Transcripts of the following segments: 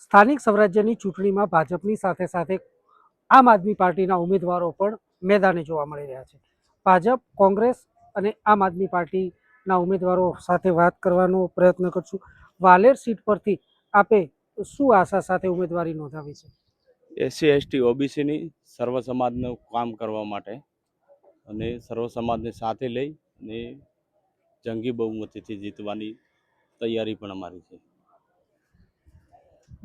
સ્થાનિક સ્વરાજ્યની ચૂંટણીમાં ભાજપની સાથે સાથે આમ આદમી પાર્ટીના ઉમેદવારો પણ મેદાને જોવા મળી રહ્યા છે. ભાજપ, કોંગ્રેસ અને આમ આદમી પાર્ટીના ઉમેદવારો સાથે વાત કરવાનો પ્રયત્ન કરશું. વાલેર સીટ પરથી આપે શું આશા સાથે ઉમેદવારી નોંધાવી છે? એસસી એસટી ઓબીસીની સર્વ સમાજનું કામ કરવા માટે અને સર્વ સમાજને સાથે લઈ અને જંગી બહુમતીથી જીતવાની તૈયારી પણ અમારી છે.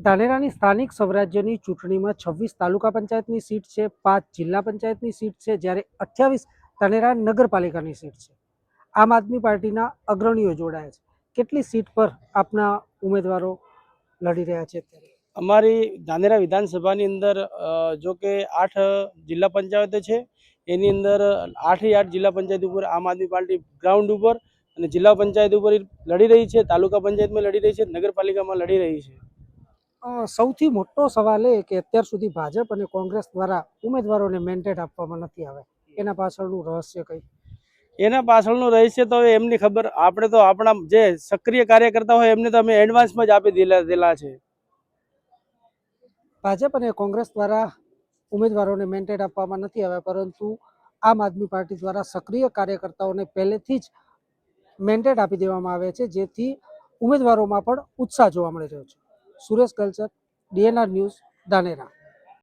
ધાનેરાની સ્થાનિક સ્વરાજ્યની ચૂંટણીમાં 26 તાલુકા પંચાયતની સીટ છે, 5 જિલ્લા પંચાયતની સીટ છે, જ્યારે 28 ધાનેરા નગરપાલિકાની સીટ છે. આમ આદમી પાર્ટીના અગ્રણીઓ જોડાયા છે. કેટલી સીટ પર આપના ઉમેદવારો લડી રહ્યા છે અત્યારે? અમારી ધાનેરા વિધાનસભાની અંદર જો કે 8 જિલ્લા પંચાયતો છે. એની અંદર 8 જિલ્લા પંચાયત ઉપર આમ આદમી પાર્ટી ગ્રાઉન્ડ ઉપર અને જિલ્લા પંચાયત ઉપર લડી રહી છે, તાલુકા પંચાયતમાં લડી રહી છે, નગરપાલિકામાં લડી રહી છે. સૌથી મોટો સવાલ એ કે અત્યાર સુધી ભાજપ અને કોંગ્રેસ દ્વારા ઉમેદવારોને મેન્ડેટ આપવામાં નથી આવ્યા. એના પાછળનું રહસ્ય કઈ? એના પાછળનું રહસ્ય તો હવે એમની ખબર. આપણે તો આપણા જે સક્રિય કાર્યકર્તા હોય એમને તો અમે એડવાન્સમાં જ આપી દેલા છે. ભાજપ અને કોંગ્રેસ દ્વારા ઉમેદવારોને મેન્ડેટ આપવામાં નથી આવ્યા, પરંતુ આમ આદમી પાર્ટી દ્વારા સક્રિય કાર્યકર્તાઓને પહેલેથી જ મેન્ડેટ આપી દેવામાં આવે છે, જેથી ઉમેદવારોમાં પણ ઉત્સાહ જોવા મળી રહ્યો છે. Suresh culture, DNR news, Dhanera.